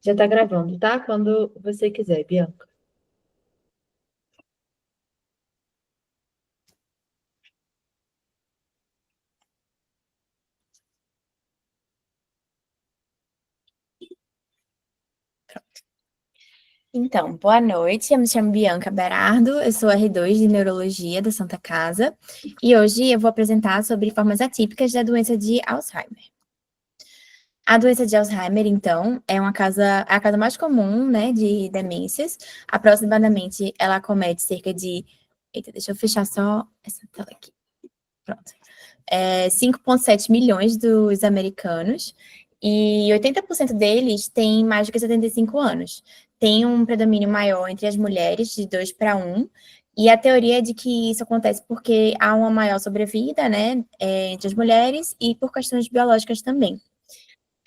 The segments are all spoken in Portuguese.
Já tá gravando, tá? Quando você quiser, Bianca. Então, boa noite. Eu me chamo Bianca Berardo, eu sou R2 de Neurologia da Santa Casa e hoje eu vou apresentar sobre formas atípicas da doença de Alzheimer. A doença de Alzheimer, então, é a causa mais comum, né, de demências. Aproximadamente, ela acomete cerca de... Eita, deixa eu fechar só essa tela aqui. Pronto. 5,7 milhões dos americanos e 80% deles têm mais do que 75 anos. Tem um predomínio maior entre as mulheres, de 2 para 1, e a teoria é de que isso acontece porque há uma maior sobrevida, né, entre as mulheres e por questões biológicas também.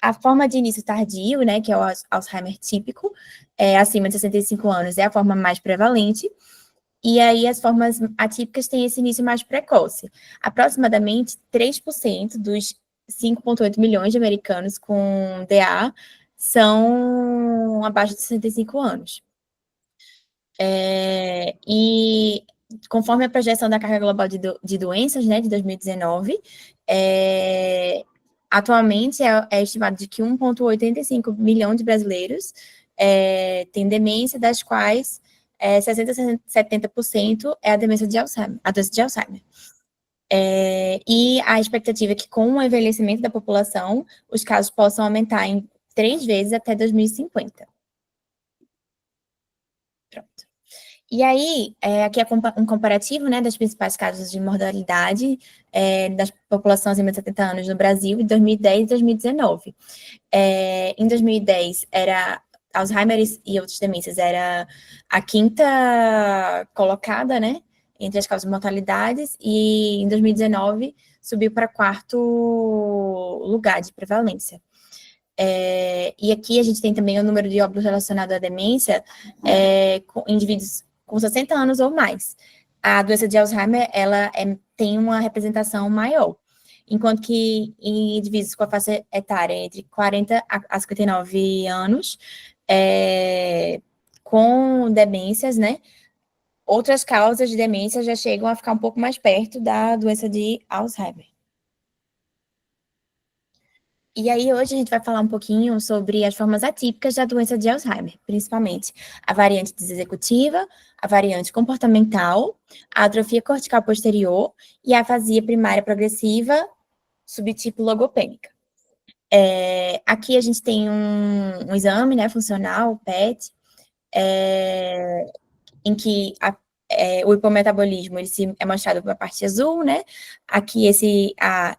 A forma de início tardio, né, que é o Alzheimer típico, acima de 65 anos, é a forma mais prevalente, e aí as formas atípicas têm esse início mais precoce. Aproximadamente 3% dos 5,8 milhões de americanos com DA são abaixo de 65 anos. E conforme a projeção da carga global de doenças, né, de 2019, atualmente é estimado de que 1,85 milhão de brasileiros têm demência, das quais 60 a 70% é a demência de Alzheimer, a doença de Alzheimer. E a expectativa é que com o envelhecimento da população, os casos possam aumentar em 3 vezes até 2050. Pronto. E aí, aqui é um comparativo, né, das principais causas de mortalidade da população acima de 70 anos no Brasil, em 2010 e 2019. Em 2010, era Alzheimer e outras demências, era a quinta colocada, né, entre as causas de mortalidades, e em 2019 subiu para quarto lugar de prevalência. E aqui a gente tem também o número de óbitos relacionado à demência com indivíduos com 60 anos ou mais. A doença de Alzheimer, ela tem uma representação maior, enquanto que em indivíduos com a faixa etária entre 40 a 59 anos, com demências, né, outras causas de demência já chegam a ficar um pouco mais perto da doença de Alzheimer. E aí, hoje a gente vai falar um pouquinho sobre as formas atípicas da doença de Alzheimer, principalmente a variante desexecutiva, a variante comportamental, a atrofia cortical posterior e a afasia primária progressiva, subtipo logopênica. Aqui a gente tem um exame, né, funcional, o PET, em que o hipometabolismo é mostrado pela parte azul, né? Aqui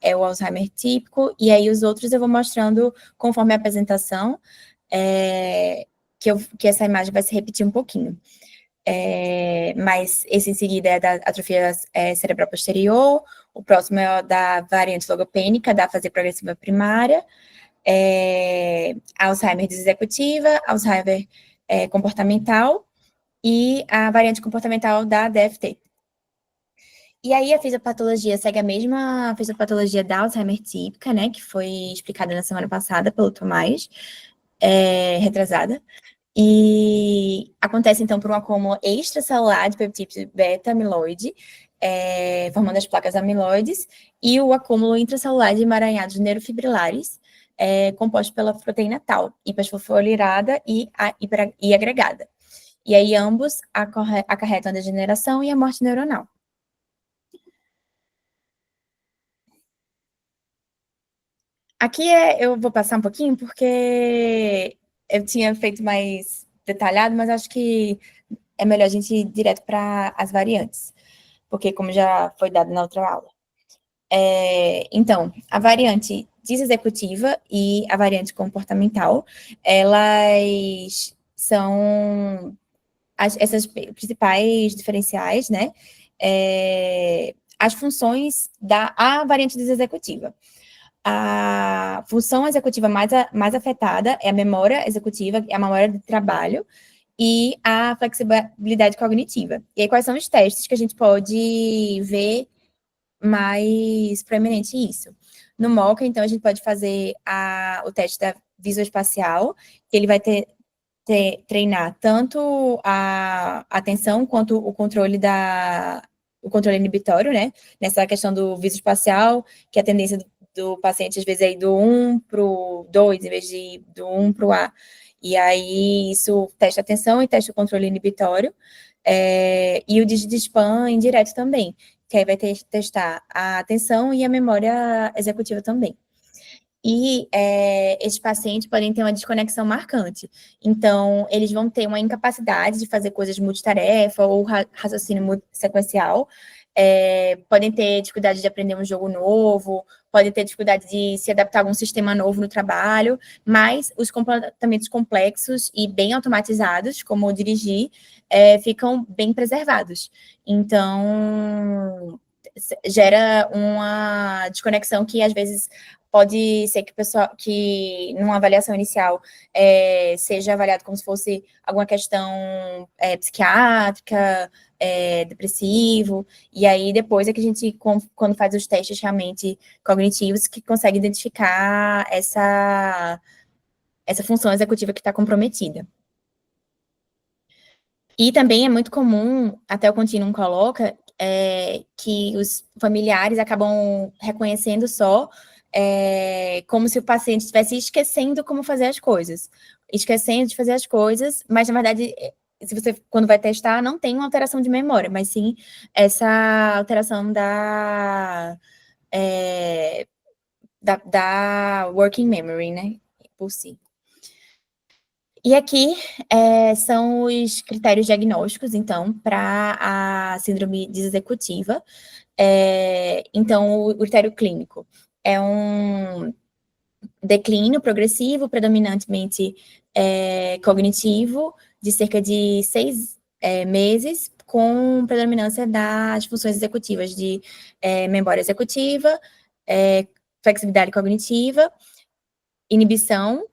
é o Alzheimer típico, e aí os outros eu vou mostrando conforme a apresentação, que essa imagem vai se repetir um pouquinho. Mas esse em seguida é da atrofia cerebral posterior, o próximo é da variante logopênica, da afasia progressiva primária, Alzheimer desexecutiva, Alzheimer comportamental, e a variante comportamental da DFT. E aí a fisiopatologia segue a mesma fisiopatologia da Alzheimer típica, né, que foi explicada na semana passada pelo Tomás, retrasada, e acontece então por um acúmulo extracelular de peptídeo beta-amiloide, formando as placas amiloides, e o acúmulo intracelular de emaranhados neurofibrilares, composto pela proteína tau, hiperfosforilada e agregada. E aí ambos acarretam a degeneração e a morte neuronal. Aqui eu vou passar um pouquinho, porque eu tinha feito mais detalhado, mas acho que é melhor a gente ir direto para as variantes, porque como já foi dado na outra aula. Então, a variante desexecutiva e a variante comportamental, elas são essas principais diferenciais, né? As funções da variante desexecutiva. A função executiva mais afetada é a memória executiva, é a memória de trabalho, e a flexibilidade cognitiva. E aí, quais são os testes que a gente pode ver mais proeminente isso? No MOCA, então, a gente pode fazer o teste visoespacial, que ele vai treinar tanto a atenção quanto o controle inibitório, né? Nessa questão do visoespacial, que a tendência do paciente, às vezes, é ir do 1 para o 2, em vez de ir do 1 para o A. E aí, isso testa a atenção e testa o controle inibitório. E o DigiSpan indireto também, que aí vai testar a atenção e a memória executiva também. E esses pacientes podem ter uma desconexão marcante. Então, eles vão ter uma incapacidade de fazer coisas multitarefa ou raciocínio sequencial, podem ter dificuldade de aprender um jogo novo, podem ter dificuldade de se adaptar a algum sistema novo no trabalho, mas os comportamentos complexos e bem automatizados, como dirigir, ficam bem preservados. Então, gera uma desconexão que, às vezes, pode ser que numa avaliação inicial, seja avaliado como se fosse alguma questão psiquiátrica, depressivo, e aí depois é que a gente, quando faz os testes realmente cognitivos, que consegue identificar essa função executiva que está comprometida. E também é muito comum, até o Continuum coloca, que os familiares acabam reconhecendo só como se o paciente estivesse esquecendo como fazer as coisas. Esquecendo de fazer as coisas, mas, na verdade, se você, quando vai testar, não tem uma alteração de memória, mas sim essa alteração da working memory, né, por si. E aqui são os critérios diagnósticos, então, para a síndrome desexecutiva. Então, o critério clínico é um declínio progressivo, predominantemente cognitivo, de cerca de 6 meses, com predominância das funções executivas de memória executiva, flexibilidade cognitiva, inibição,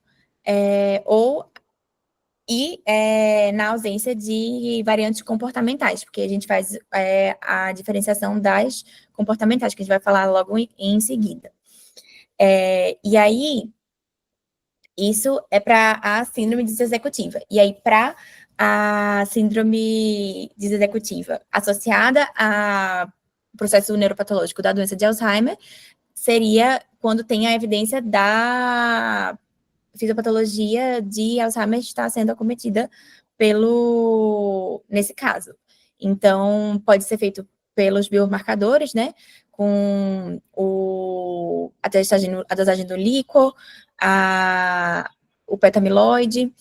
na ausência de variantes comportamentais, porque a gente faz a diferenciação das comportamentais, que a gente vai falar logo em seguida. E aí, isso é para a síndrome desexecutiva. E aí, para a síndrome desexecutiva associada ao processo neuropatológico da doença de Alzheimer, seria quando tem a evidência da fisiopatologia de Alzheimer está sendo acometida nesse caso. Então, pode ser feito pelos biomarcadores, né, com a dosagem do líquor, o beta-amiloide,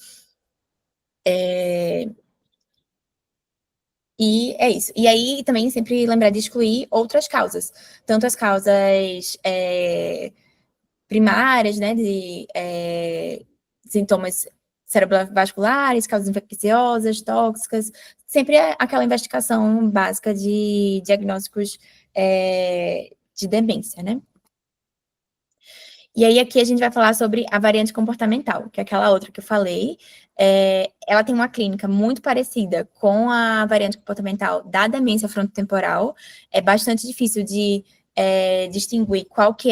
e é isso. E aí, também, sempre lembrar de excluir outras causas, tanto as causas primárias, né, de sintomas cerebrovasculares, causas infecciosas, tóxicas, sempre é aquela investigação básica de diagnósticos de demência, né? E aí, aqui a gente vai falar sobre a variante comportamental, que é aquela outra que eu falei. Ela tem uma clínica muito parecida com a variante comportamental da demência frontotemporal. É bastante difícil de distinguir qual que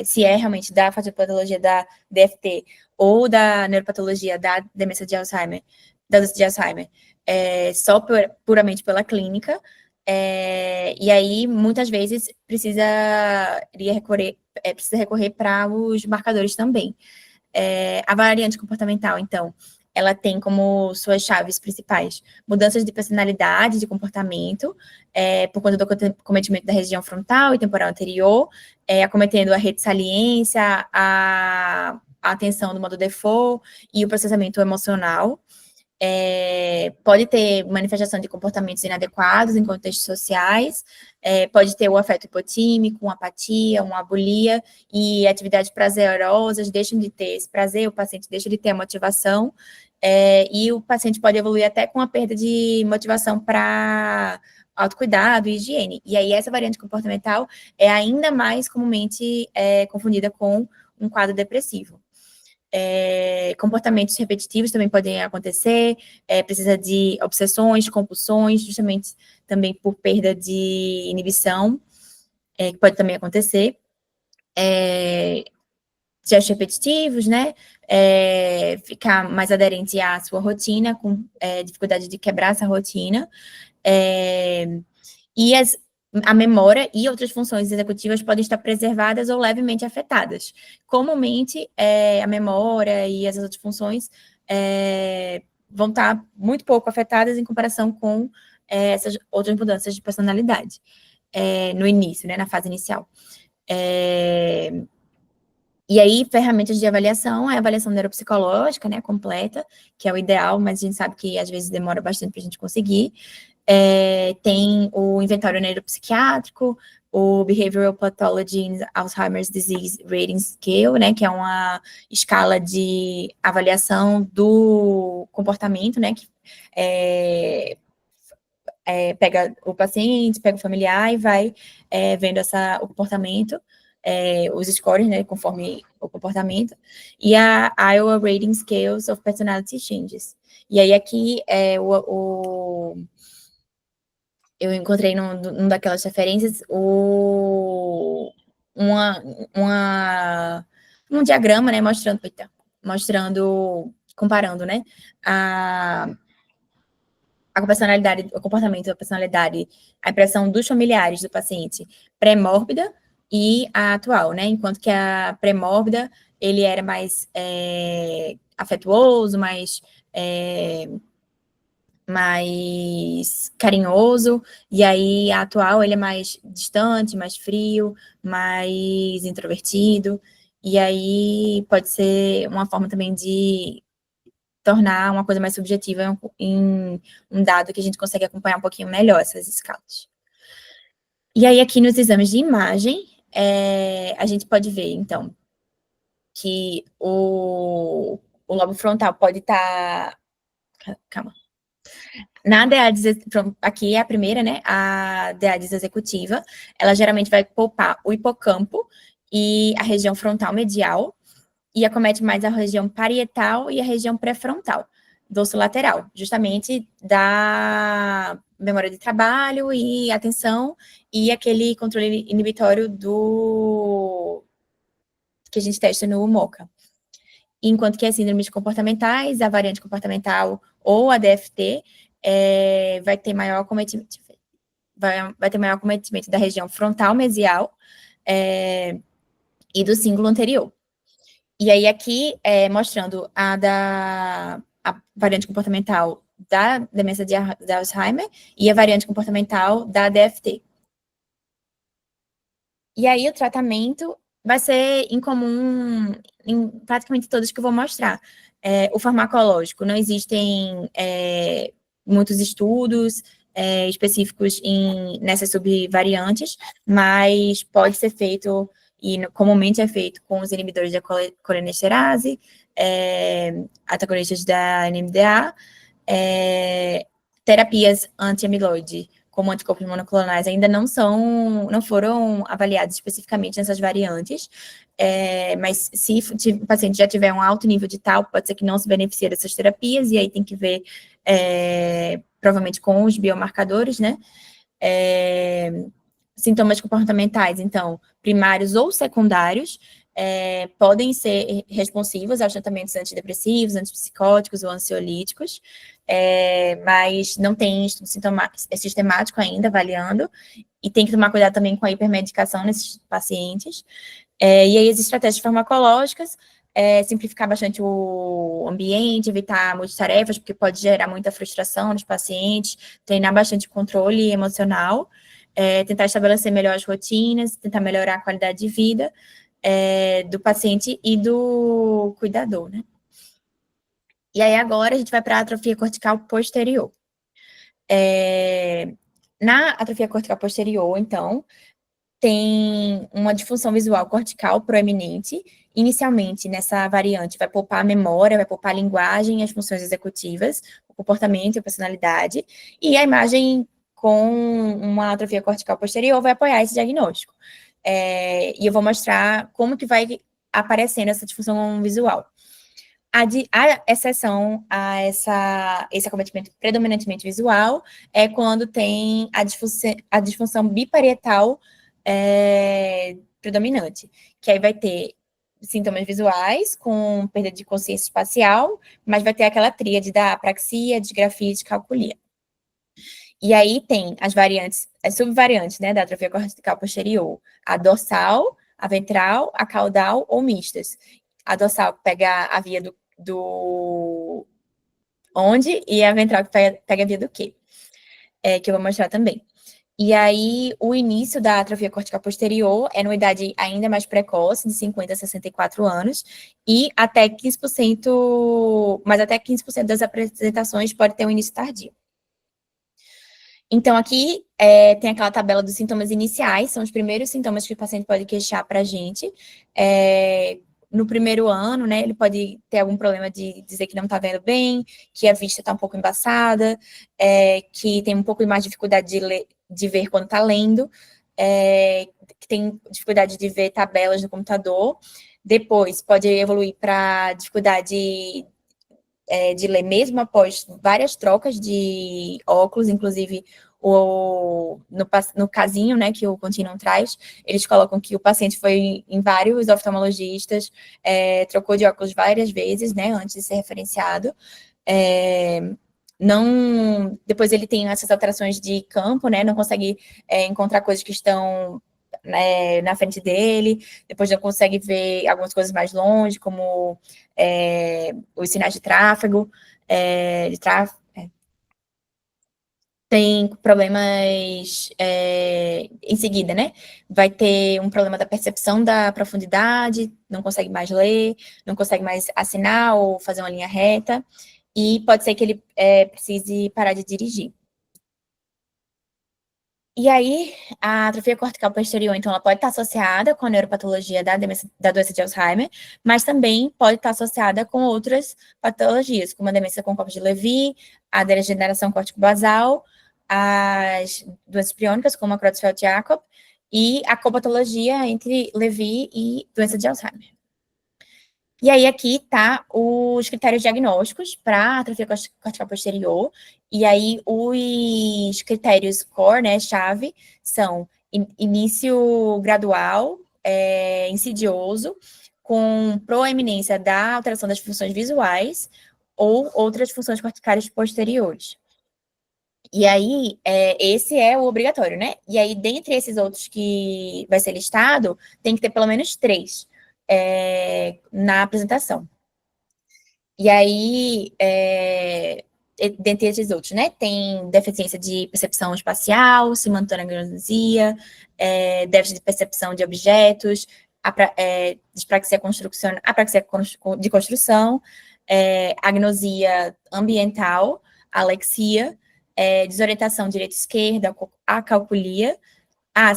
se é realmente da fisiopatologia da DFT ou da neuropatologia da demência de Alzheimer, da doença de Alzheimer, só puramente pela clínica. E aí, muitas vezes, precisa recorrer para os marcadores também. A variante comportamental, então, ela tem como suas chaves principais mudanças de personalidade, de comportamento, por conta do cometimento da região frontal e temporal anterior, acometendo a rede saliência, a atenção do modo default e o processamento emocional. Pode ter manifestação de comportamentos inadequados em contextos sociais, pode ter o afeto hipotímico, uma apatia, uma abulia, e atividades prazerosas deixam de ter esse prazer, o paciente deixa de ter a motivação, e o paciente pode evoluir até com a perda de motivação para autocuidado e higiene. E aí, essa variante comportamental é ainda mais comumente confundida com um quadro depressivo. Comportamentos repetitivos também podem acontecer, precisa de obsessões, compulsões, justamente também por perda de inibição, que pode também acontecer. gestos repetitivos, né? Ficar mais aderente à sua rotina, com dificuldade de quebrar essa rotina. E a memória e outras funções executivas podem estar preservadas ou levemente afetadas. Comumente, a memória e as outras funções vão estar muito pouco afetadas em comparação com essas outras mudanças de personalidade no início, né, na fase inicial. E aí, ferramentas de avaliação, a avaliação neuropsicológica, né, completa, que é o ideal, mas a gente sabe que às vezes demora bastante para a gente conseguir. Tem o inventário neuropsiquiátrico, o Behavioral Pathology in Alzheimer's Disease Rating Scale, né, que é uma escala de avaliação do comportamento, né, que pega o paciente, pega o familiar e vai vendo o comportamento, os scores, né, conforme o comportamento, e a Iowa Rating Scales of Personality Changes. E aí aqui eu encontrei num daquelas referências um diagrama, né, comparando, né, a personalidade, o comportamento, a personalidade, a impressão dos familiares do paciente pré-mórbida e a atual, né? Enquanto que a pré-mórbida, ele era mais afetuoso, mais carinhoso, e aí a atual, ele é mais distante, mais frio, mais introvertido, e aí pode ser uma forma também de tornar uma coisa mais subjetiva em um dado que a gente consegue acompanhar um pouquinho melhor essas escalas. E aí, aqui nos exames de imagem, a gente pode ver, então, que o lobo frontal pode estar... Calma. Na DEADS, aqui é a primeira, né, a DEADS executiva, ela geralmente vai poupar o hipocampo e a região frontal medial, e acomete mais a região parietal e a região pré-frontal, dorsolateral, justamente da memória de trabalho e atenção e aquele controle inibitório que a gente testa no MoCA. Enquanto que as síndromes comportamentais, a variante comportamental ou a DFT, vai ter maior acometimento, vai ter maior acometimento da região frontal mesial e do cíngulo anterior. E aí, aqui, mostrando a variante comportamental da demência de Alzheimer e a variante comportamental da DFT. E aí, o tratamento vai ser incomum em praticamente todos que eu vou mostrar. O farmacológico, não existem muitos estudos específicos nessas subvariantes, mas pode ser feito e comumente é feito com os inibidores da colinesterase, antagonistas da NMDA, terapias anti-amiloide, como anticorpos monoclonais, ainda não foram avaliados especificamente nessas variantes, mas se o paciente já tiver um alto nível de tal, pode ser que não se beneficie dessas terapias, e aí tem que ver, provavelmente com os biomarcadores, né, sintomas comportamentais, então, primários ou secundários, podem ser responsivos aos tratamentos antidepressivos, antipsicóticos ou ansiolíticos, mas não tem estudo sistemático ainda avaliando, e tem que tomar cuidado também com a hipermedicação nesses pacientes. E aí as estratégias farmacológicas, simplificar bastante o ambiente, evitar multitarefas, porque pode gerar muita frustração nos pacientes, treinar bastante o controle emocional, tentar estabelecer melhor as rotinas, tentar melhorar a qualidade de vida do paciente e do cuidador, né? E aí agora a gente vai para a atrofia cortical posterior. Na atrofia cortical posterior, então, tem uma disfunção visual cortical proeminente. Inicialmente, nessa variante, vai poupar a memória, vai poupar a linguagem, as funções executivas, o comportamento e a personalidade, e a imagem com uma atrofia cortical posterior vai apoiar esse diagnóstico. E eu vou mostrar como que vai aparecendo essa disfunção visual. A exceção a esse acometimento predominantemente visual é quando tem a disfunção biparietal predominante, que aí vai ter sintomas visuais, com perda de consciência espacial, mas vai ter aquela tríade da apraxia, disgrafia e descalculia. E aí tem as variantes, as subvariantes, né, da atrofia cortical posterior, a dorsal, a ventral, a caudal ou mistas. A dorsal pega a via do onde e a ventral que pega a via do quê, que eu vou mostrar também. E aí, o início da atrofia cortical posterior é numa idade ainda mais precoce, de 50 a 64 anos, e até 15%, mas até 15% das apresentações pode ter um início tardio. Então, aqui tem aquela tabela dos sintomas iniciais, são os primeiros sintomas que o paciente pode queixar para a gente. No primeiro ano, né, ele pode ter algum problema de dizer que não está vendo bem, que a vista está um pouco embaçada, que tem um pouco mais de dificuldade de ver quando está lendo, que tem dificuldade de ver tabelas no computador. Depois, pode evoluir para dificuldade de ler mesmo após várias trocas de óculos, inclusive no casinho, né, que o Continuum traz, eles colocam que o paciente foi em vários oftalmologistas, trocou de óculos várias vezes, né, antes de ser referenciado. Depois ele tem essas alterações de campo, né, não consegue encontrar coisas que estão na frente dele, depois não consegue ver algumas coisas mais longe, como os sinais de tráfego, tem problemas em seguida, né? Vai ter um problema da percepção da profundidade, não consegue mais ler, não consegue mais assinar ou fazer uma linha reta, e pode ser que ele precise parar de dirigir. E aí, a atrofia cortical posterior, então, ela pode estar associada com a neuropatologia da doença de Alzheimer, mas também pode estar associada com outras patologias, como a demência com corpo de Levy, a degeneração córtico-basal, as doenças priônicas, como a Creutzfeldt-Jakob, e a copatologia entre Levy e doença de Alzheimer. E aí, aqui tá os critérios diagnósticos para atrofia cortical posterior. E aí, os critérios core, né, chave, são início gradual, insidioso, com proeminência da alteração das funções visuais ou outras funções corticais posteriores. E aí, esse é o obrigatório, né? E aí, dentre esses outros que vai ser listado, tem que ter pelo menos 3 na apresentação. E aí, dentre esses outros, né, tem deficiência de percepção espacial, simultaneosia, déficit de percepção de objetos, dispraxia de construção, agnosia ambiental, alexia, desorientação direita-esquerda, acalculia.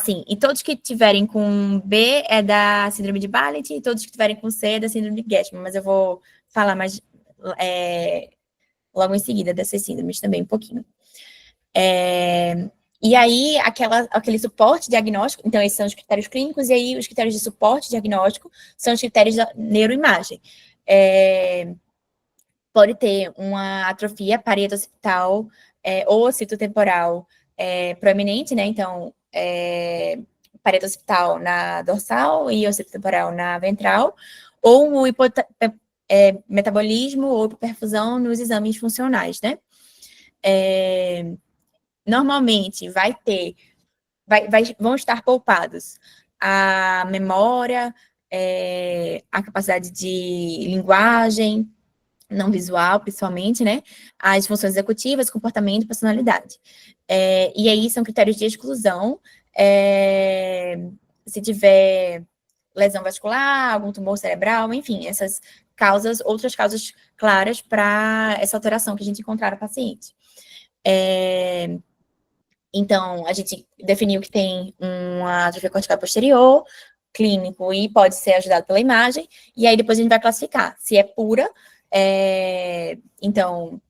Sim, e todos que tiverem com B é da síndrome de Barlett, e todos que tiverem com C é da síndrome de Getman, mas eu vou falar mais logo em seguida dessas síndromes também, um pouquinho. E aí, aquele suporte diagnóstico, então esses são os critérios clínicos, e aí os critérios de suporte diagnóstico são os critérios da neuroimagem. Pode ter uma atrofia parieto-occipital ou occipital-temporal proeminente, né, então parieto-occipital na dorsal e occipital-temporal na ventral, ou um metabolismo ou hipoperfusão nos exames funcionais, né? Normalmente vão estar poupados a memória, a capacidade de linguagem, não visual, principalmente, né? As funções executivas, comportamento e personalidade. E aí são critérios de exclusão. Se tiver lesão vascular, algum tumor cerebral, enfim, essas causas, outras causas claras para essa alteração que a gente encontrar no paciente. Então, a gente definiu que tem uma atrofia cortical posterior, clínico, e pode ser ajudado pela imagem, e aí depois a gente vai classificar se é pura, então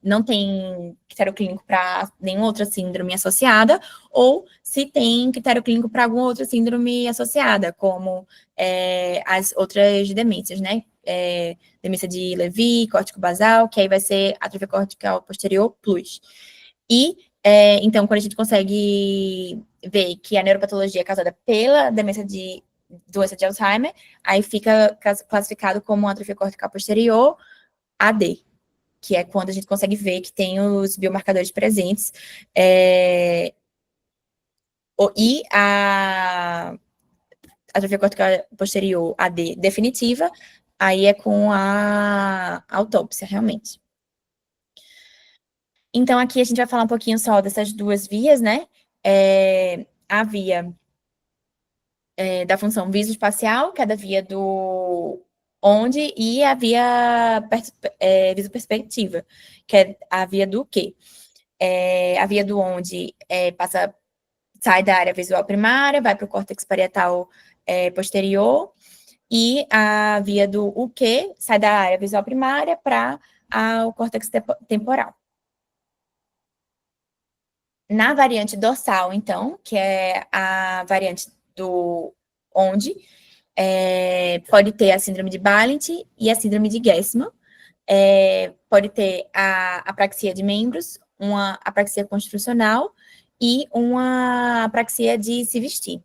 não tem critério clínico para nenhuma outra síndrome associada, ou se tem critério clínico para alguma outra síndrome associada, como as outras demências, né? Demência de Levy, córtico basal, que aí vai ser atrofia cortical posterior plus. E, então, quando a gente consegue ver que a neuropatologia é causada pela demência doença de Alzheimer, aí fica classificado como atrofia cortical posterior, AD, que é quando a gente consegue ver que tem os biomarcadores presentes. E a atrofia cortical posterior, AD, definitiva, aí é com a autópsia, realmente. Então, aqui a gente vai falar um pouquinho só dessas duas vias, né? A via da função visoespacial, que é da via do onde, e a via visoperspectiva, que é a via do quê? A via do onde sai da área visual primária, vai para o córtex parietal posterior, e a via do o quê sai da área visual primária para o córtex temporal. Na variante dorsal, então, que é a variante do onde, pode ter a síndrome de Balint e a síndrome de Gessman. Pode ter a apraxia de membros, uma apraxia constitucional e uma apraxia de se vestir.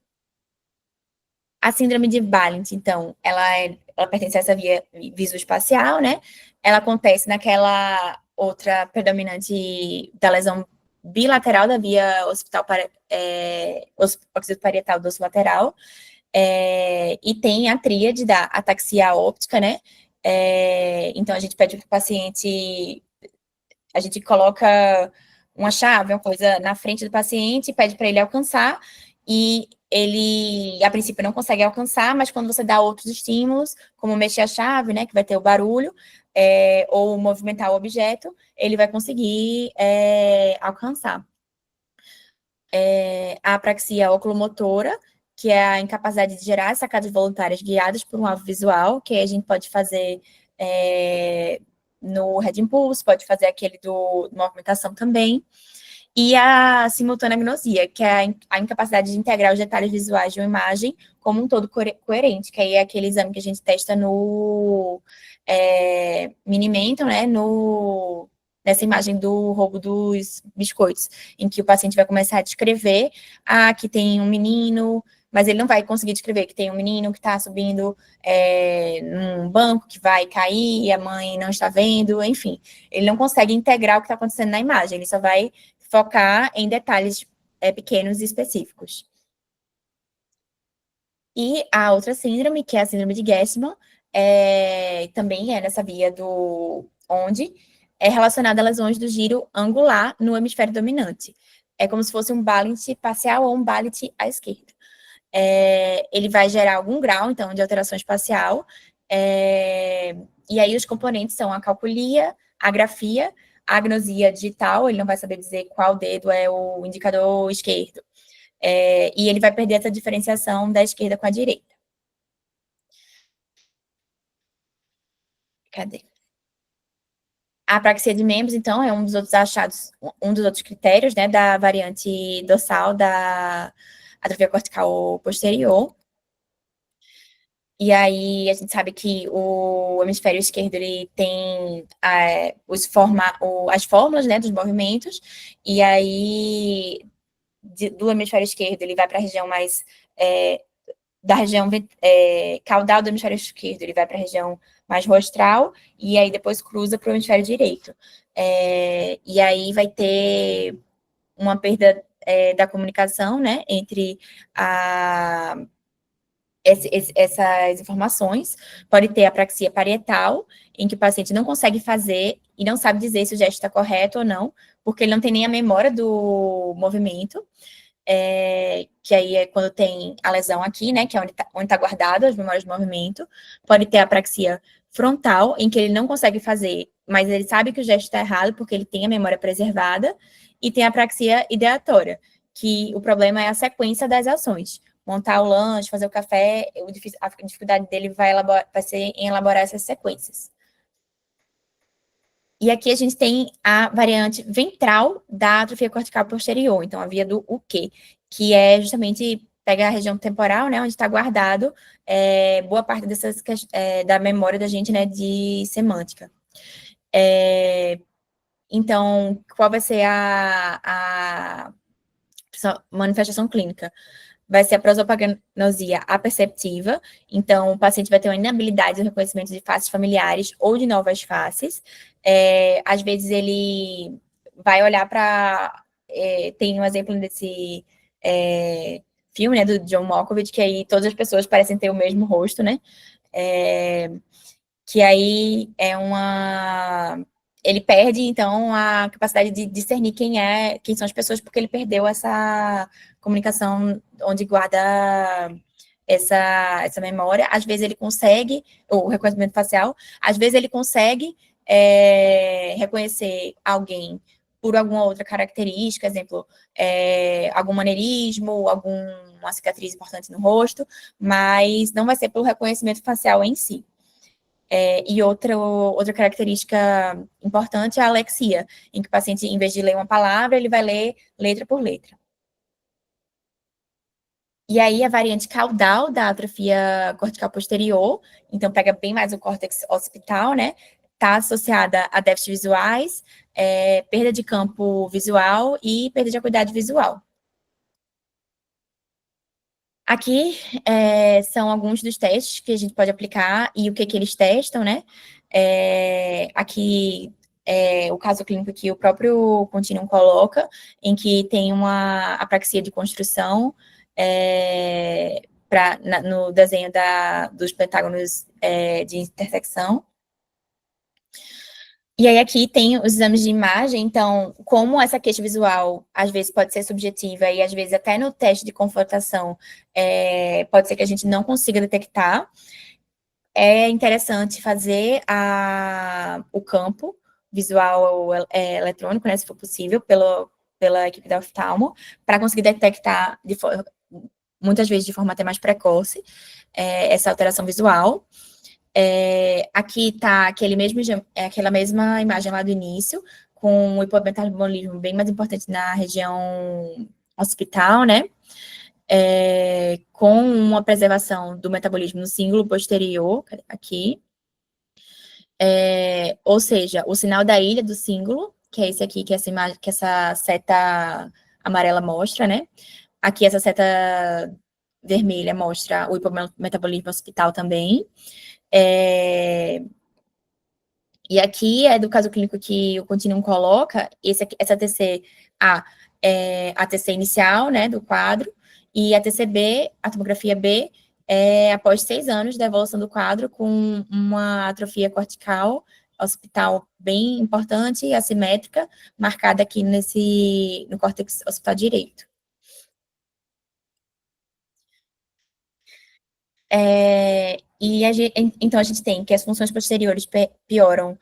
A síndrome de Balint, então, ela pertence a essa via visoespacial, né? Ela acontece naquela outra predominante da lesão bilateral da via occipital dorsolateral, e tem a tríade da ataxia óptica, né? Então, a gente pede para o paciente, a gente coloca uma chave, uma coisa na frente do paciente, pede para ele alcançar, e ele, a princípio, não consegue alcançar, mas quando você dá outros estímulos, como mexer a chave, né, que vai ter o barulho, ou movimentar o objeto, ele vai conseguir alcançar. A apraxia oculomotora, que é a incapacidade de gerar sacadas voluntárias guiadas por um alvo visual, que a gente pode fazer no Red Impulse, pode fazer aquele do movimentação também. E a simultânea agnosia, que é a incapacidade de integrar os detalhes visuais de uma imagem como um todo coerente, que aí é aquele exame que a gente testa no Mini-Mental, né, nessa imagem do roubo dos biscoitos, em que o paciente vai começar a descrever, que tem um menino, mas ele não vai conseguir descrever que tem um menino que está subindo num banco, que vai cair, e a mãe não está vendo, enfim. Ele não consegue integrar o que está acontecendo na imagem, ele só vai focar em detalhes pequenos e específicos. E a outra síndrome, que é a síndrome de Gessman, também é nessa via do onde é relacionada a lesões do giro angular no hemisfério dominante. É como se fosse um Balint parcial ou um Balint à esquerda. Ele vai gerar algum grau, então, de alteração espacial, e aí os componentes são a calculia, a grafia, a agnosia digital, ele não vai saber dizer qual dedo é o indicador esquerdo, e ele vai perder essa diferenciação da esquerda com a direita. Cadê? A apraxia de membros, então, é um dos outros achados, um dos outros critérios, né, da variante dorsal da atrofia cortical posterior. E aí a gente sabe que o hemisfério esquerdo ele tem as fórmulas, né, dos movimentos, e aí do hemisfério esquerdo ele vai para a região mais da região caudal do hemisfério esquerdo, ele vai para a região mais rostral, e aí depois cruza para o hemisfério direito. E aí vai ter uma perda da comunicação, né, entre essas informações. Pode ter apraxia parietal, em que o paciente não consegue fazer e não sabe dizer se o gesto está correto ou não, porque ele não tem nem a memória do movimento, que aí é quando tem a lesão aqui, né, que é onde tá guardado as memórias do movimento. Pode ter apraxia frontal, em que ele não consegue fazer, mas ele sabe que o gesto está errado, porque ele tem a memória preservada, e tem a apraxia ideatória, que o problema é a sequência das ações. Montar o lanche, fazer o café, a dificuldade dele vai ser em elaborar essas sequências. E aqui a gente tem a variante ventral da atrofia cortical posterior, então a via do o quê? Que é justamente pega a região temporal, né, onde está guardado boa parte da memória da gente, né, de semântica. Então, qual vai ser a manifestação clínica? vai ser a prosopagnosia aperceptiva, então o paciente vai ter uma inabilidade no reconhecimento de faces familiares ou de novas faces. Às vezes ele vai olhar para... tem um exemplo desse filme, né, do John Malkovich, que aí todas as pessoas parecem ter o mesmo rosto, né? Que aí ele perde, então, a capacidade de discernir quem são as pessoas, porque ele perdeu essa comunicação onde guarda essa memória. Às vezes ele consegue, o reconhecimento facial, às vezes ele consegue reconhecer alguém por alguma outra característica, exemplo, algum maneirismo, alguma cicatriz importante no rosto, mas não vai ser pelo reconhecimento facial em si. E outra característica importante é a alexia, em que o paciente, em vez de ler uma palavra, ele vai ler letra por letra. E aí, a variante caudal da atrofia cortical posterior, então pega bem mais o córtex occipital, né? Está associada a déficits visuais, perda de campo visual e perda de acuidade visual. Aqui são alguns dos testes que a gente pode aplicar e o que eles testam, né? Aqui o caso clínico que o próprio Continuum coloca, em que tem uma apraxia de construção no desenho dos pentágonos de intersecção. E aí aqui tem os exames de imagem, então, como essa queixa visual às vezes pode ser subjetiva e às vezes até no teste de confrontação pode ser que a gente não consiga detectar, é interessante fazer o campo visual eletrônico, né, se for possível, pela equipe da oftalmo, para conseguir detectar muitas vezes de forma até mais precoce essa alteração visual. Aqui está aquela mesma imagem lá do início, com o hipometabolismo bem mais importante na região occipital, né? Com uma preservação do metabolismo no cíngulo posterior, aqui. Ou seja, o sinal da ilha do cíngulo, que é esse aqui, que essa seta amarela mostra, né? Aqui essa seta vermelha mostra o hipometabolismo occipital também. E aqui é do caso clínico que o Continuum coloca, essa TC-A é a TC inicial, né, do quadro, e a TCB, a tomografia B, após 6 anos da evolução do quadro, com uma atrofia cortical occipital bem importante e assimétrica, marcada aqui no córtex occipital direito. Então, a gente tem que as funções posteriores pioram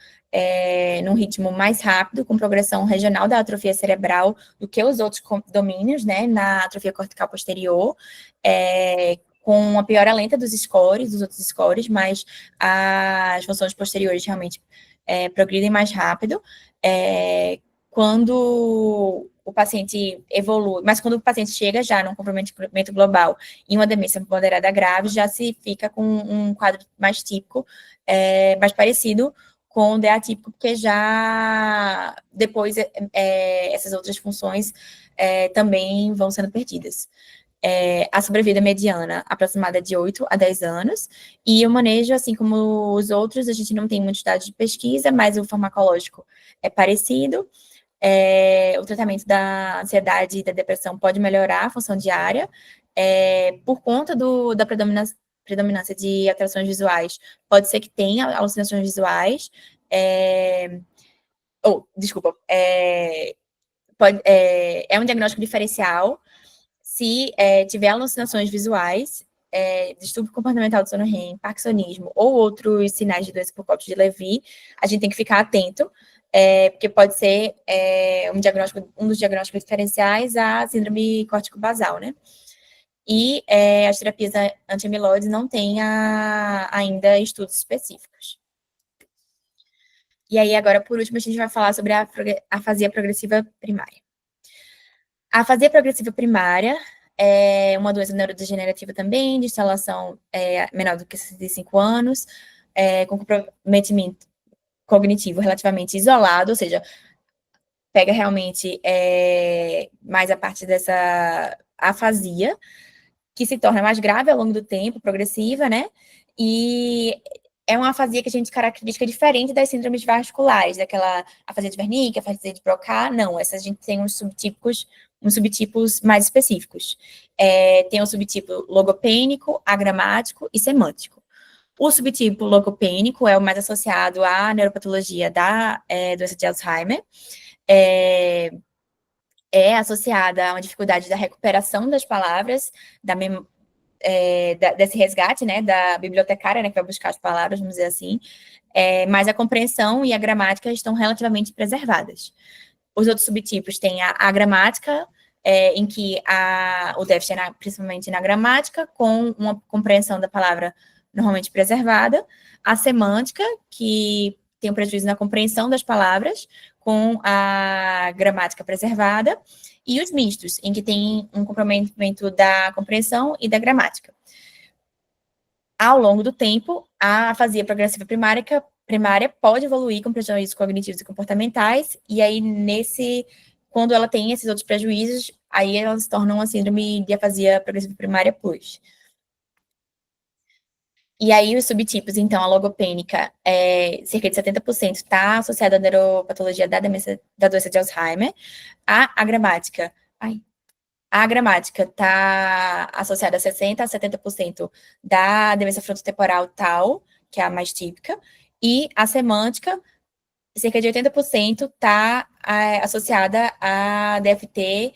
num ritmo mais rápido, com progressão regional da atrofia cerebral do que os outros domínios, né, na atrofia cortical posterior, com uma piora lenta dos outros scores, mas as funções posteriores realmente progridem mais rápido. Quando o paciente evolui, mas quando o paciente chega já num comprometimento global e uma demência moderada grave, já se fica com um quadro mais típico, mais parecido com o D atípico, porque já depois essas outras funções também vão sendo perdidas. A sobrevida mediana aproximada de 8 a 10 anos, e o manejo, assim como os outros, a gente não tem muitos dados de pesquisa, mas o farmacológico é parecido. O tratamento da ansiedade e da depressão pode melhorar a função diária, por conta da predominância de alterações visuais, pode ser que tenha alucinações visuais, desculpa, é um diagnóstico diferencial se tiver alucinações visuais, distúrbio comportamental do sono REM, parkinsonismo ou outros sinais de doença por cópia de Levy, a gente tem que ficar atento, porque pode ser um dos diagnósticos diferenciais a síndrome córtico-basal, né? E as terapias anti-amiloides não têm ainda estudos específicos. E aí, agora, por último, a gente vai falar sobre a afasia progressiva primária. A afasia progressiva primária é uma doença neurodegenerativa também, de instalação menor do que 65 anos, com comprometimento cognitivo relativamente isolado, ou seja, pega realmente mais a parte dessa afasia, que se torna mais grave ao longo do tempo, progressiva, né? E é uma afasia que a gente caracteriza diferente das síndromes vasculares, daquela afasia de Wernicke, afasia de Broca. Não, essas a gente tem uns subtipos mais específicos. Tem o subtipo logopênico, agramático e semântico. O subtipo logopênico é o mais associado à neuropatologia da doença de Alzheimer. É associada a uma dificuldade da recuperação das palavras, desse resgate, né, da bibliotecária, né, que vai buscar as palavras, vamos dizer assim, mas a compreensão e a gramática estão relativamente preservadas. Os outros subtipos têm a gramática, em que o déficit é principalmente na gramática, com uma compreensão da palavra normalmente preservada, a semântica, que tem um prejuízo na compreensão das palavras, com a gramática preservada, e os mistos, em que tem um comprometimento da compreensão e da gramática. Ao longo do tempo, a afasia progressiva primária pode evoluir com prejuízos cognitivos e comportamentais, e aí, quando ela tem esses outros prejuízos, aí ela se torna uma síndrome de afasia progressiva primária plus. E aí, os subtipos, então, a logopênica, cerca de 70% está associada à neuropatologia da doença de Alzheimer. A gramática está associada a 60% a 70% da demência frontotemporal tal, que é a mais típica, e a semântica, cerca de 80% está associada à DFT,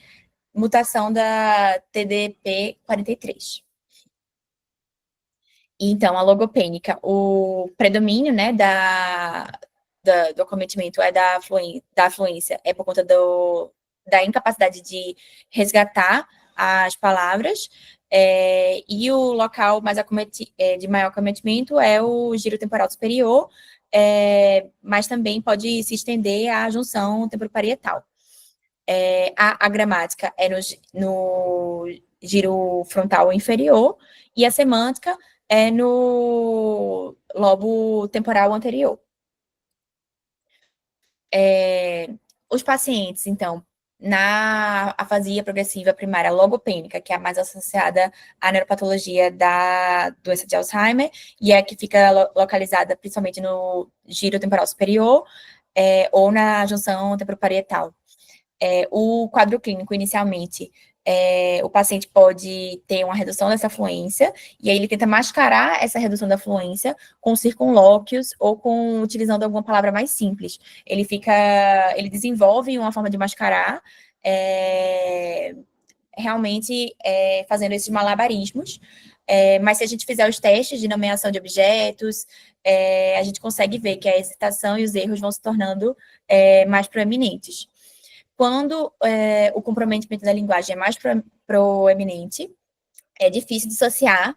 mutação da TDP43. Então, a logopênica, o predomínio, né, do acometimento da fluência é por conta da incapacidade de resgatar as palavras, e o local mais de maior acometimento é o giro temporal superior, mas também pode se estender à junção temporoparietal. A gramática é no giro frontal inferior, e a semântica é no lobo temporal anterior. Os pacientes, então, na afasia progressiva primária logopênica, que é a mais associada à neuropatologia da doença de Alzheimer, e é que fica localizada principalmente no giro temporal superior, ou na junção temporoparietal. O quadro clínico, inicialmente, o paciente pode ter uma redução dessa fluência, e aí ele tenta mascarar essa redução da fluência com circunlóquios ou utilizando alguma palavra mais simples. Ele desenvolve uma forma de mascarar, realmente fazendo esses malabarismos, mas se a gente fizer os testes de nomeação de objetos, a gente consegue ver que a hesitação e os erros vão se tornando mais proeminentes. Quando o comprometimento da linguagem é mais proeminente, é difícil dissociar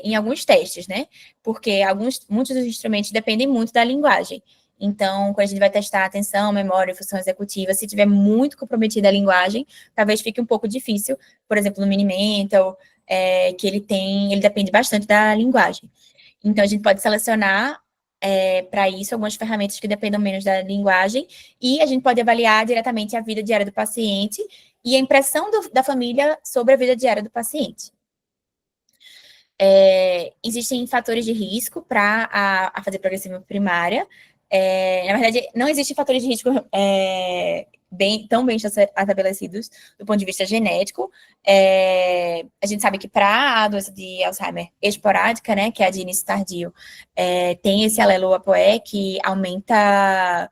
em alguns testes, né? Porque muitos dos instrumentos dependem muito da linguagem. Então, quando a gente vai testar atenção, memória e função executiva, se tiver muito comprometida a linguagem, talvez fique um pouco difícil, por exemplo, no Mini-Mental, que ele depende bastante da linguagem. Então, a gente pode selecionar para isso algumas ferramentas que dependam menos da linguagem, e a gente pode avaliar diretamente a vida diária do paciente e a impressão da família sobre a vida diária do paciente. Existem fatores de risco para a fazer progressiva primária. Na verdade, não existem fatores de risco tão bem estabelecidos do ponto de vista genético. A gente sabe que para a doença de Alzheimer esporádica, né, que é a de início tardio, tem esse alelo APOE que aumenta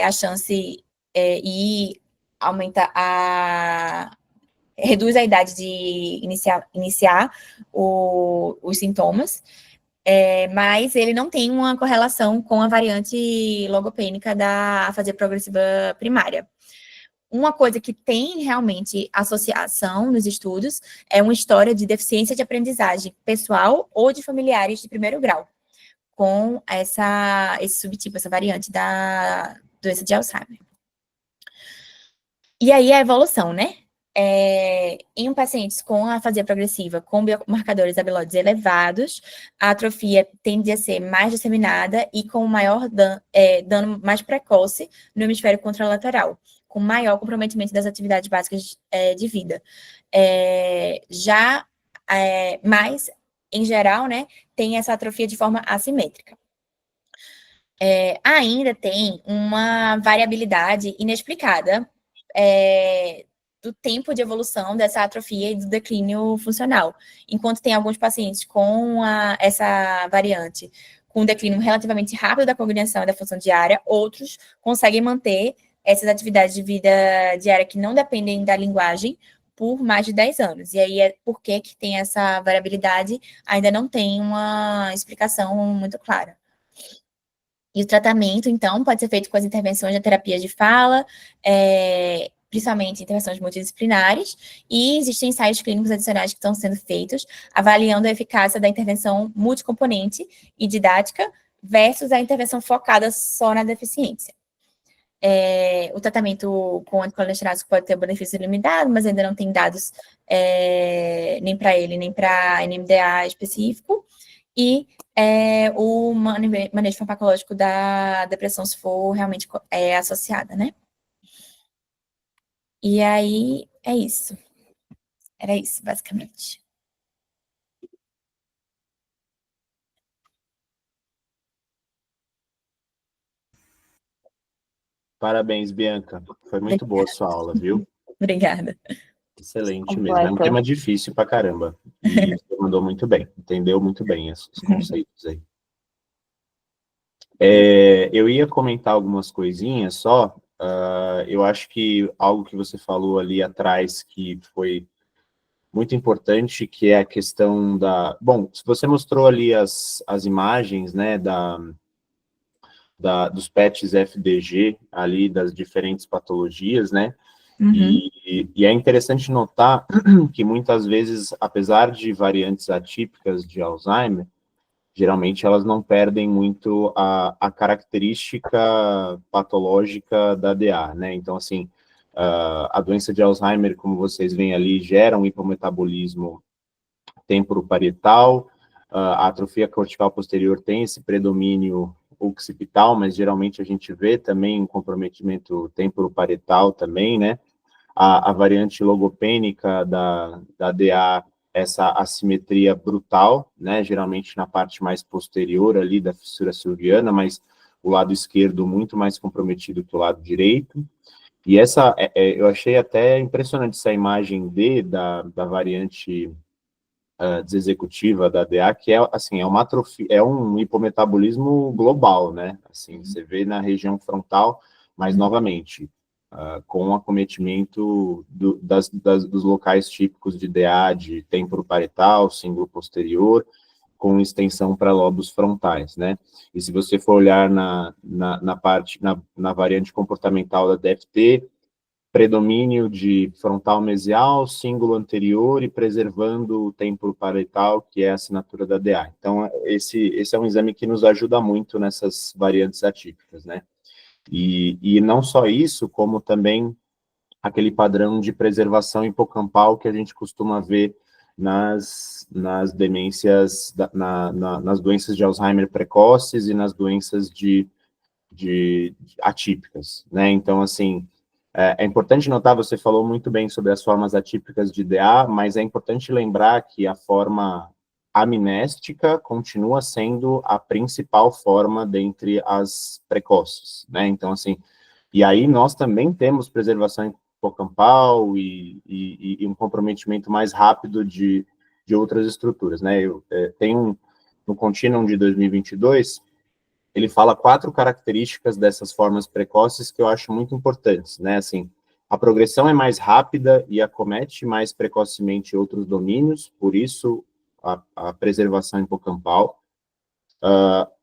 a chance e aumenta reduz a idade de iniciar os sintomas, mas ele não tem uma correlação com a variante logopênica da afasia progressiva primária. Uma coisa que tem realmente associação nos estudos é uma história de deficiência de aprendizagem pessoal ou de familiares de primeiro grau, com esse subtipo, essa variante da doença de Alzheimer. E aí a evolução, né? Em pacientes com afasia progressiva, com biomarcadores amiloides elevados, a atrofia tende a ser mais disseminada e com maior dano mais precoce no hemisfério contralateral, com maior comprometimento das atividades básicas de vida. Mas, em geral, né, tem essa atrofia de forma assimétrica. Ainda tem uma variabilidade inexplicada do tempo de evolução dessa atrofia e do declínio funcional. Enquanto tem alguns pacientes com essa variante com um declínio relativamente rápido da cognição e da função diária, outros conseguem manter essas atividades de vida diária que não dependem da linguagem por mais de 10 anos. E aí, por que tem essa variabilidade? Ainda não tem uma explicação muito clara. E o tratamento, então, pode ser feito com as intervenções de terapias de fala, principalmente intervenções multidisciplinares, e existem ensaios clínicos adicionais que estão sendo feitos, avaliando a eficácia da intervenção multicomponente e didática versus a intervenção focada só na deficiência. O tratamento com anticolesterático pode ter benefício limitado, mas ainda não tem dados nem para ele, nem para NMDA específico, e o manejo farmacológico da depressão, se for realmente associada, né? E aí, é isso. Era isso, basicamente. Parabéns, Bianca. Foi muito boa a sua aula, viu? Obrigada. Excelente mesmo. É um tema difícil pra caramba. E você mandou muito bem, entendeu muito bem os conceitos aí. Eu ia comentar algumas coisinhas só. Eu acho que algo que você falou ali atrás que foi muito importante, que é a questão da... Bom, você mostrou ali as imagens, né, dos PETs FDG, ali, das diferentes patologias, né? E é interessante notar que muitas vezes, apesar de variantes atípicas de Alzheimer, geralmente elas não perdem muito a característica patológica da DA, né? Então, assim, a doença de Alzheimer, como vocês veem ali, gera um hipometabolismo temporoparietal, a atrofia cortical posterior tem esse predomínio occipital, mas geralmente a gente vê também um comprometimento temporoparietal também, né? A variante logopênica da DA, essa assimetria brutal, né, geralmente na parte mais posterior ali da fissura silviana, mas o lado esquerdo muito mais comprometido que o lado direito. E essa, eu achei até impressionante essa imagem da variante desexecutiva da DA, que é, assim, é uma atrofia, é um hipometabolismo global, né, assim, você vê na região frontal, mas novamente, com o acometimento dos locais típicos de DA, de temporoparietal, símbolo posterior, com extensão para lobos frontais, né? E se você for olhar na variante comportamental da DFT, predomínio de frontal mesial, cíngulo anterior e preservando o temporoparietal, que é a assinatura da DA. Então, esse é um exame que nos ajuda muito nessas variantes atípicas, né? E não só isso, como também aquele padrão de preservação hipocampal que a gente costuma ver nas demências, nas doenças de Alzheimer precoces e nas doenças atípicas, né? Então, assim, é importante notar, você falou muito bem sobre as formas atípicas de DA, mas é importante lembrar que a forma amnéstica continua sendo a principal forma dentre as precoces, né? Então, assim, e aí nós também temos preservação hipocampal e um comprometimento mais rápido de outras estruturas, né? No Continuum de 2022, ele fala 4 características dessas formas precoces que eu acho muito importantes, né? Assim, a progressão é mais rápida e acomete mais precocemente outros domínios, por isso a preservação hipocampal.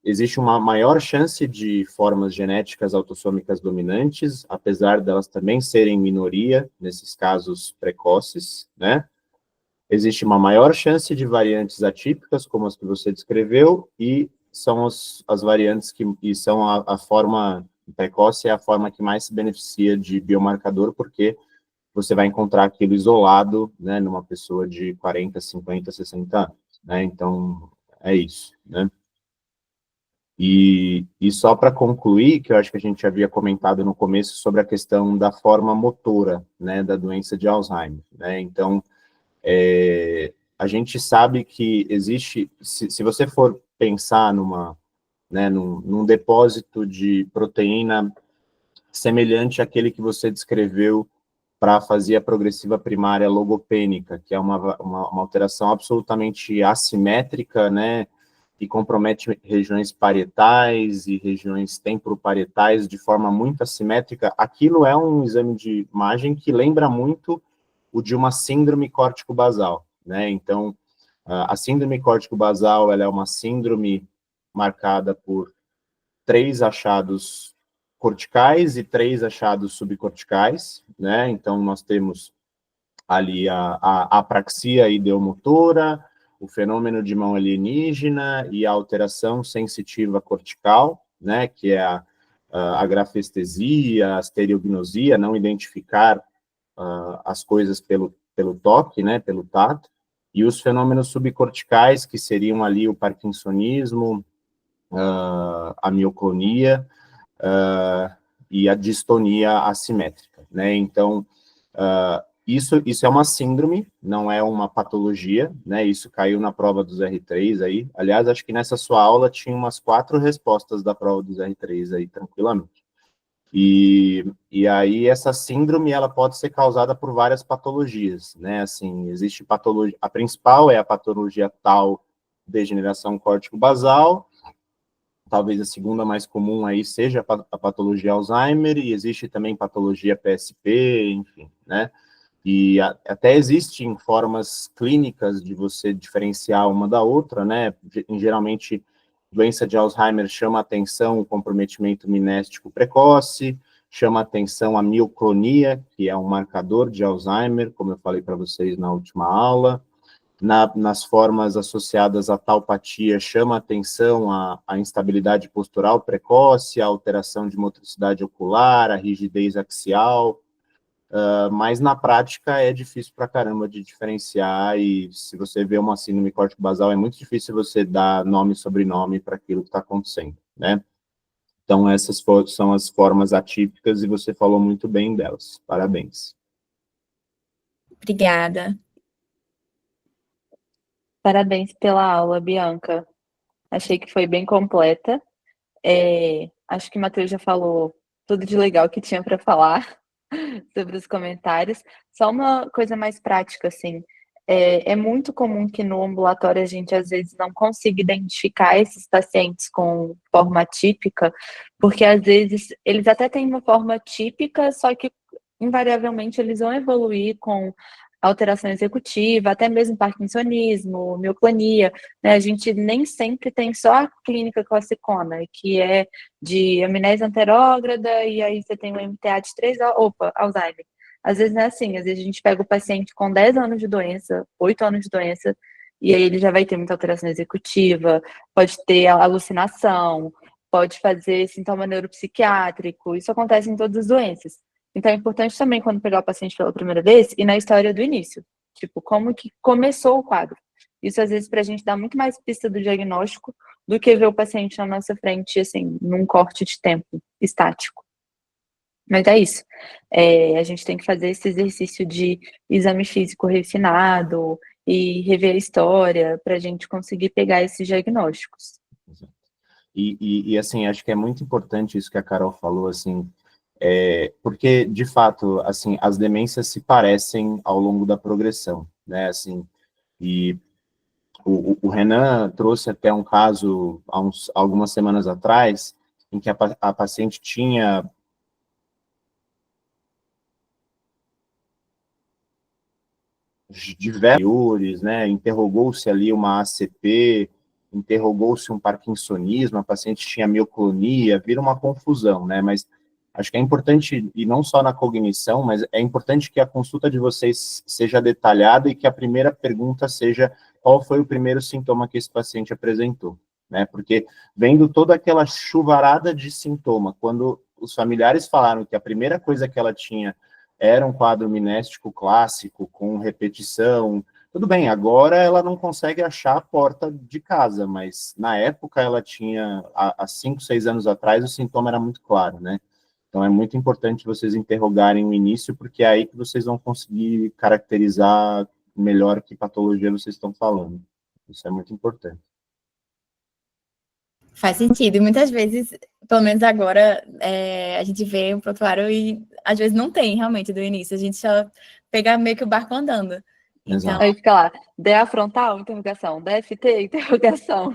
Existe uma maior chance de formas genéticas autossômicas dominantes, apesar delas também serem minoria nesses casos precoces, né? Existe uma maior chance de variantes atípicas, como as que você descreveu, e são as variantes que são a forma precoce, é a forma que mais se beneficia de biomarcador, porque você vai encontrar aquilo isolado, né, numa pessoa de 40, 50, 60 anos, né? Então, é isso, né? E só para concluir, que eu acho que a gente havia comentado no começo sobre a questão da forma motora, né, da doença de Alzheimer, né? Então, a gente sabe que existe, se você for pensar num depósito de proteína semelhante àquele que você descreveu para fazer a progressiva primária logopênica, que é uma alteração absolutamente assimétrica, né, que compromete regiões parietais e regiões temporoparietais de forma muito assimétrica. Aquilo é um exame de imagem que lembra muito o de uma síndrome córtico-basal, né? Então, a síndrome córtico-basal, ela é uma síndrome marcada por 3 achados corticais e 3 achados subcorticais, né? Então, nós temos ali a apraxia ideomotora, o fenômeno de mão alienígena e a alteração sensitiva cortical, né? Que é a grafestesia, a estereognosia, não identificar as coisas pelo toque, né? Pelo tato, e os fenômenos subcorticais, que seriam ali o parkinsonismo, a mioclonia, e a distonia assimétrica, né? Então, isso é uma síndrome, não é uma patologia, né? Isso caiu na prova dos R3 aí. Aliás, acho que nessa sua aula tinha umas 4 respostas da prova dos R3 aí, tranquilamente. E aí, essa síndrome, ela pode ser causada por várias patologias, né? Assim, existe patologia, a principal é a patologia tal degeneração córtico-basal. Talvez a segunda mais comum aí seja a patologia Alzheimer, e existe também patologia PSP, enfim, né? E até existem formas clínicas de você diferenciar uma da outra, né? Geralmente, doença de Alzheimer chama atenção o comprometimento minéstico precoce, chama atenção a mioclonia, que é um marcador de Alzheimer, como eu falei para vocês na última aula. Nas formas associadas à taupatia, chama atenção a instabilidade postural precoce, a alteração de motricidade ocular, a rigidez axial, mas na prática é difícil pra caramba de diferenciar, e se você vê uma síndrome córtico-basal, é muito difícil você dar nome e sobrenome para aquilo que está acontecendo, né? Então, essas são as formas atípicas, e você falou muito bem delas. Parabéns. Obrigada. Parabéns pela aula, Bianca. Achei que foi bem completa. Acho que o Matheus já falou tudo de legal que tinha para falar sobre os comentários. Só uma coisa mais prática, assim. É muito comum que no ambulatório a gente, às vezes, não consiga identificar esses pacientes com forma atípica, porque, às vezes, eles até têm uma forma típica, só que, invariavelmente, eles vão evoluir com alteração executiva, até mesmo parkinsonismo, mioclonia, né? A gente nem sempre tem só a clínica classicona, que é de amnésia anterógrada, e aí você tem um MTA de 3, opa, Alzheimer. Às vezes não é assim, às vezes a gente pega o paciente com 10 anos de doença, 8 anos de doença, e aí ele já vai ter muita alteração executiva, pode ter alucinação, pode fazer sintoma neuropsiquiátrico, isso acontece em todas as doenças. Então é importante também, quando pegar o paciente pela primeira vez, ir na história do início. Tipo, como que começou o quadro. Isso, às vezes, para a gente dá muito mais pista do diagnóstico do que ver o paciente na nossa frente, assim, num corte de tempo estático. Mas é isso. A gente tem que fazer esse exercício de exame físico refinado e rever a história para a gente conseguir pegar esses diagnósticos. E assim, acho que é muito importante isso que a Carol falou, assim, porque, de fato, assim, as demências se parecem ao longo da progressão, né, assim, e o Renan trouxe até um caso, algumas semanas atrás, em que a paciente tinha diversos, né, interrogou-se ali uma ACP, interrogou-se um parkinsonismo, a paciente tinha mioclonia, vira uma confusão, né, mas acho que é importante, e não só na cognição, mas é importante que a consulta de vocês seja detalhada e que a primeira pergunta seja qual foi o primeiro sintoma que esse paciente apresentou, né, porque vendo toda aquela chuvarada de sintoma, quando os familiares falaram que a primeira coisa que ela tinha era um quadro minéstico clássico, com repetição, Tudo bem, agora ela não consegue achar a porta de casa, mas na época ela tinha, há 5, 6 anos atrás, o sintoma era muito claro, né? Então é muito importante vocês interrogarem o início, porque é aí que vocês vão conseguir caracterizar melhor que patologia vocês estão falando. Isso é muito importante. Faz sentido. E muitas vezes, pelo menos agora, a gente vê um prontuário e às vezes não tem realmente do início. A gente só pega meio que o barco andando. Então, Aí fica lá, DA frontal, interrogação, DFT, interrogação.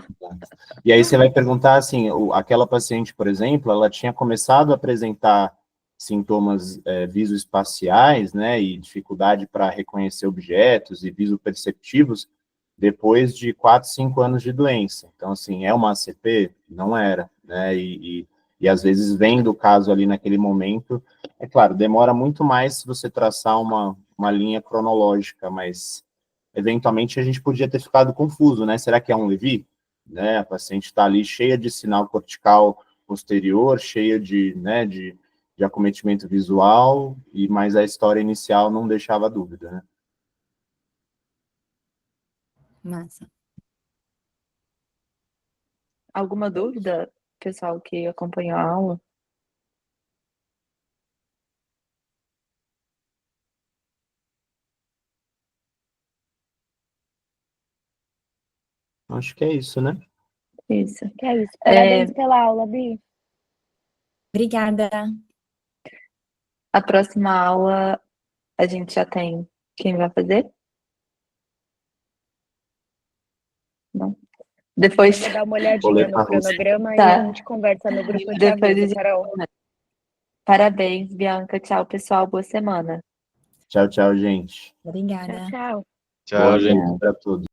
E aí você vai perguntar assim, aquela paciente, por exemplo, ela tinha começado a apresentar sintomas visoespaciais, né, e dificuldade para reconhecer objetos e visoperceptivos depois de 4, 5 anos de doença. Então, assim, é uma ACP? Não era, né, e às vezes vendo o caso ali naquele momento, é claro, demora muito mais se você traçar uma linha cronológica, mas eventualmente a gente podia ter ficado confuso, né, será que é um Levi? Né, a paciente está ali cheia de sinal cortical posterior, cheia de, né, de acometimento visual, mas a história inicial não deixava dúvida, né? massa. Alguma dúvida, pessoal que acompanhou a aula? Acho que é isso, né? Isso. Que é isso. Parabéns pela aula, Bi. Obrigada. A próxima aula, a gente já tem quem vai fazer? Não. Depois, Vou dar uma olhadinha no cronograma e a gente conversa no grupo, eu te aviso, Carol. Parabéns, Bianca. Tchau, pessoal. Boa semana. Tchau, tchau, gente. Obrigada. Tchau, tchau. Boa gente para todos.